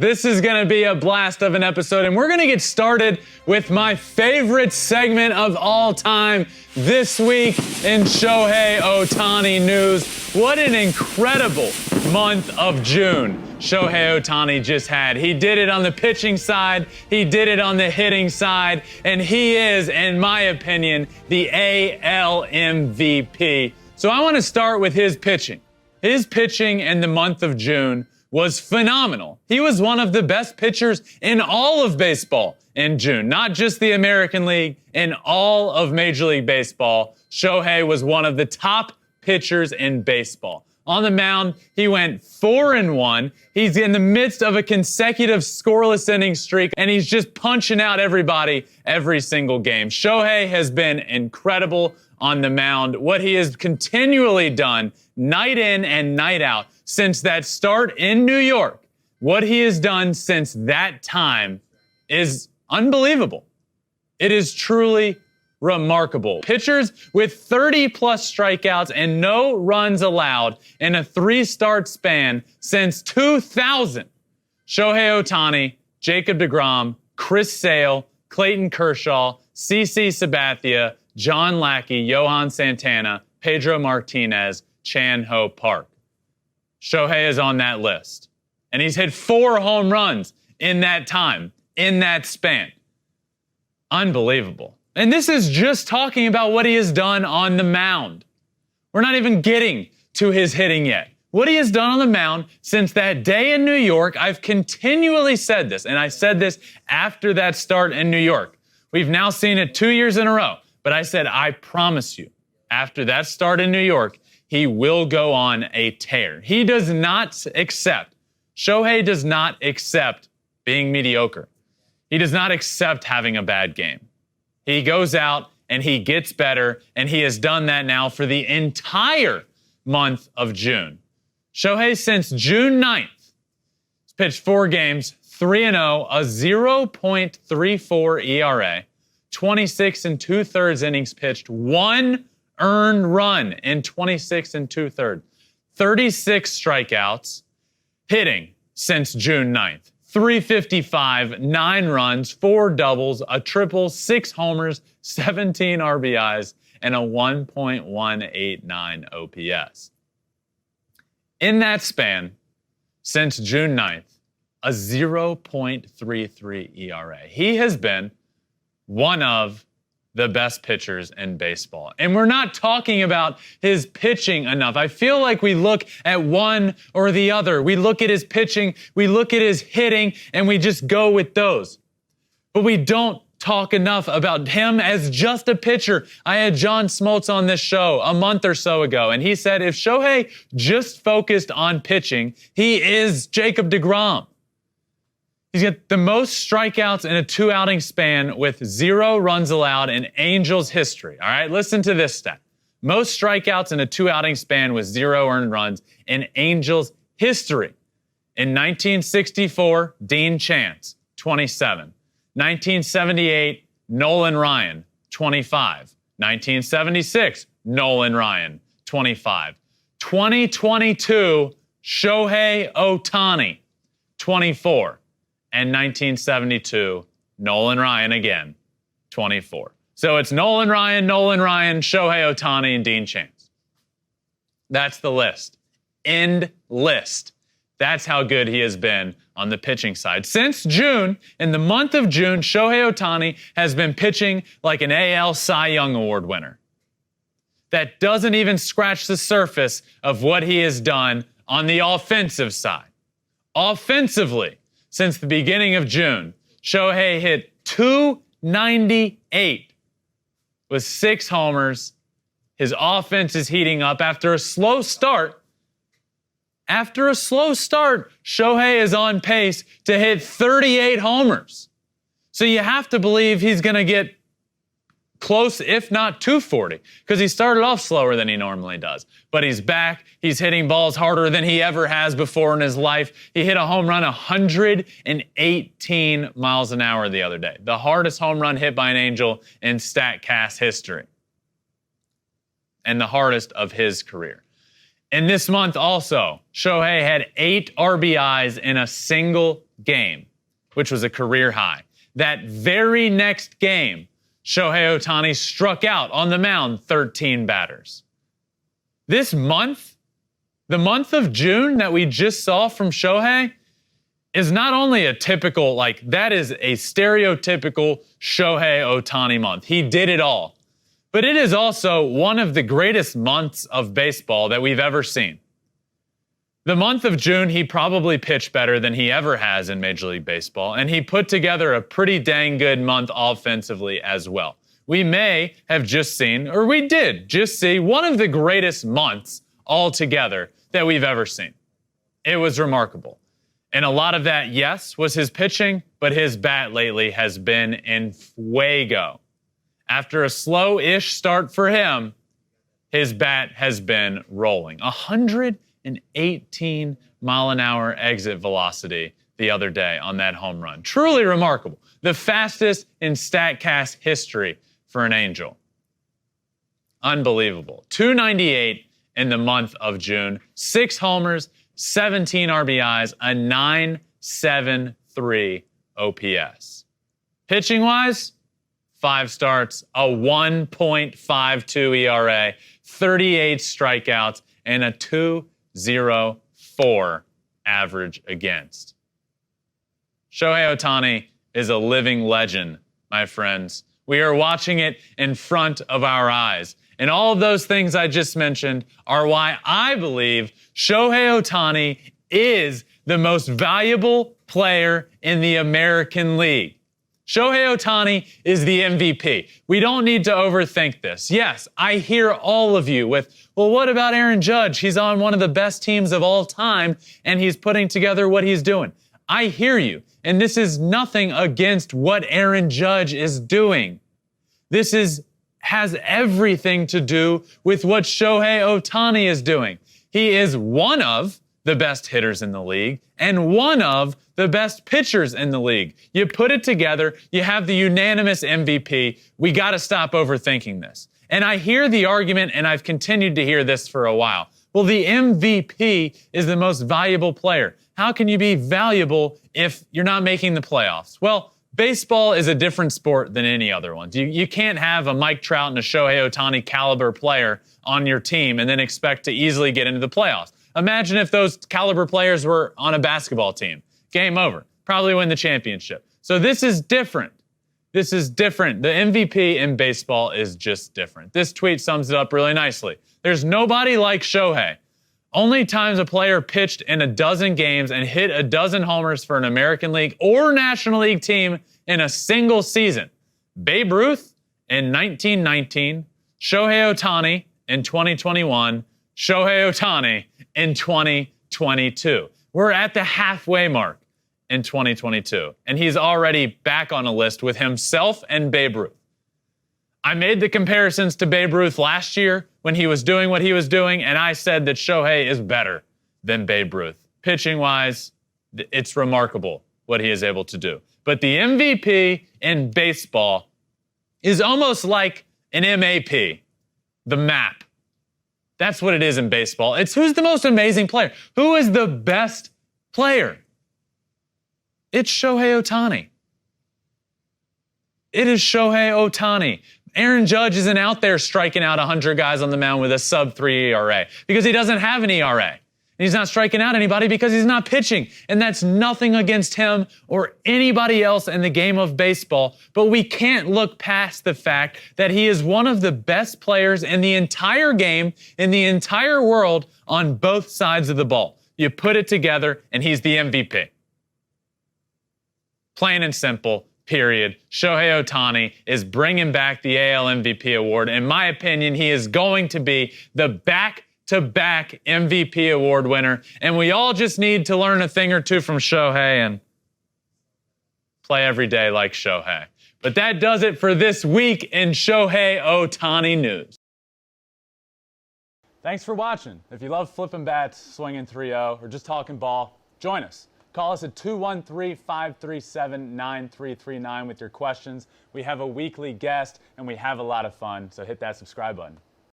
This is going to be a blast of an episode, and we're going to get started with my favorite segment of all time this week in Shohei Ohtani news. What an incredible month of June Shohei Ohtani just had. He did it on the pitching side, he did it on the hitting side, and he is, in my opinion, the AL MVP. So I want to start with his pitching. His pitching in the month of June was phenomenal. He was one of the best pitchers in all of baseball in June, not just the American League, in all of Major League Baseball. Shohei was one of the top pitchers in baseball. On the mound, he went 4-1. He's in the midst of a consecutive scoreless inning streak, and he's just punching out everybody every single game. Shohei has been incredible on the mound. What he has continually done night in and night out since that start in New York, what he has done since that time is unbelievable. It is truly remarkable. Pitchers with 30-plus strikeouts and no runs allowed in a 3-start span since 2000. Shohei Ohtani, Jacob deGrom, Chris Sale, Clayton Kershaw, CC Sabathia, John Lackey, Johan Santana, Pedro Martinez, Chan Ho Park. Shohei is on that list. And he's hit 4 home runs in that time, in that span. Unbelievable. And this is just talking about what he has done on the mound. We're not even getting to his hitting yet. What he has done on the mound since that day in New York, I've continually said this, and I said this after that start in New York. We've now seen it 2 years in a row. But I said, I promise you, after that start in New York, he will go on a tear. He does not accept, Shohei does not accept being mediocre. He does not accept having a bad game. He goes out and he gets better, and he has done that now for the entire month of June. Shohei, since June 9th, has pitched 4 games, 3-0, a 0.34 ERA, 26 2/3 innings pitched, 1 earned run in 26 2/3, 36 strikeouts, hitting since June 9th, 355, 9 runs, 4 doubles, a triple, 6 homers, 17 RBIs, and a 1.189 OPS. In that span, since June 9th, a 0.33 ERA. He has been one of the best pitchers in baseball. And we're not talking about his pitching enough. I feel like we look at one or the other. We look at his pitching, we look at his hitting, and we just go with those. But we don't talk enough about him as just a pitcher. I had John Smoltz on this show a month or so ago, and he said if Shohei just focused on pitching, he is Jacob deGrom. He's got the most strikeouts in a 2-outing span with 0 runs allowed in Angels history. All right, listen to this stat. Most strikeouts in a 2-outing span with 0 earned runs in Angels history. In 1964, Dean Chance, 27. 1978, Nolan Ryan, 25. 1976, Nolan Ryan, 25. 2022, Shohei Ohtani, 24. And 1972, Nolan Ryan again, 24. So it's Nolan Ryan, Shohei Ohtani, and Dean Chance. That's the list. End list. That's how good he has been on the pitching side. Since June, in the month of June, Shohei Ohtani has been pitching like an AL Cy Young Award winner. That doesn't even scratch the surface of what he has done on the offensive side. Offensively, since the beginning of June, Shohei hit .298 with 6 homers. His offense is heating up after a slow start. Shohei is on pace to hit 38 homers. So you have to believe he's going to get close, if not 240, because he started off slower than he normally does. But he's back. He's hitting balls harder than he ever has before in his life. He hit a home run 118 miles an hour the other day. The hardest home run hit by an Angel in StatCast history. And the hardest of his career. And this month also, Shohei had 8 RBIs in a single game, which was a career high, that very next game, Shohei Ohtani struck out on the mound 13 batters. This month, the month of June that we just saw from Shohei, is not only a typical, that is a stereotypical Shohei Ohtani month. He did it all. But it is also one of the greatest months of baseball that we've ever seen. The month of June, he probably pitched better than he ever has in Major League Baseball, and he put together a pretty dang good month offensively as well. We may have just seen, or we did just see, one of the greatest months altogether that we've ever seen. It was remarkable. And a lot of that, yes, was his pitching, but his bat lately has been in fuego. After a slow-ish start for him, his bat has been rolling. 118 mile an hour exit velocity the other day on that home run. Truly remarkable. The fastest in StatCast history for an Angel. Unbelievable. 298 in the month of June. 6 homers, 17 RBIs, a 9.73 OPS. Pitching-wise, 5 starts, a 1.52 ERA, 38 strikeouts, and a 2.04 average against. Shohei Ohtani is a living legend, my friends. We are watching it in front of our eyes. And all of those things I just mentioned are why I believe Shohei Ohtani is the most valuable player in the American League. Shohei Ohtani is the MVP. We don't need to overthink this. Yes, I hear all of you with, well, what about Aaron Judge? He's on one of the best teams of all time, and he's putting together what he's doing. I hear you, and this is nothing against what Aaron Judge is doing. This has everything to do with what Shohei Ohtani is doing. He is one of the best hitters in the league and one of the best pitchers in the league. You put it together, you have the unanimous MVP. We got to stop overthinking this. And I hear the argument, and I've continued to hear this for a while. Well, the MVP is the most valuable player. How can you be valuable if you're not making the playoffs? Well, baseball is a different sport than any other one. You can't have a Mike Trout and a Shohei Ohtani caliber player on your team and then expect to easily get into the playoffs. Imagine if those caliber players were on a basketball team. Game over. Probably win the championship. So this is different. This is different. The MVP in baseball is just different. This tweet sums it up really nicely. There's nobody like Shohei. Only times a player pitched in a dozen games and hit a dozen homers for an American League or National League team in a single season. Babe Ruth in 1919, Shohei Ohtani in 2021, Shohei Ohtani in 2022. We're at the halfway mark in 2022, and he's already back on a list with himself and Babe Ruth. I made the comparisons to Babe Ruth last year when he was doing what he was doing, and I said that Shohei is better than Babe Ruth. Pitching-wise, it's remarkable what he is able to do. But the MVP in baseball is almost like an MAP, the map. That's what it is in baseball. It's who's the most amazing player. Who is the best player? It's Shohei Ohtani. It is Shohei Ohtani. Aaron Judge isn't out there striking out 100 guys on the mound with a sub-3 ERA because he doesn't have an ERA. And he's not striking out anybody because he's not pitching. And that's nothing against him or anybody else in the game of baseball. But we can't look past the fact that he is one of the best players in the entire game, in the entire world, on both sides of the ball. You put it together, and he's the MVP. Plain and simple. Period. Shohei Ohtani is bringing back the AL MVP award. In my opinion, he is going to be the back-to-back MVP award winner. And we all just need to learn a thing or two from Shohei and play every day like Shohei. But that does it for this week in Shohei Ohtani news. Thanks for watching. If you love flipping bats, swinging 3-0, or just talking ball, join us. Call us at 213-537-9339 with your questions. We have a weekly guest, and we have a lot of fun, so hit that subscribe button.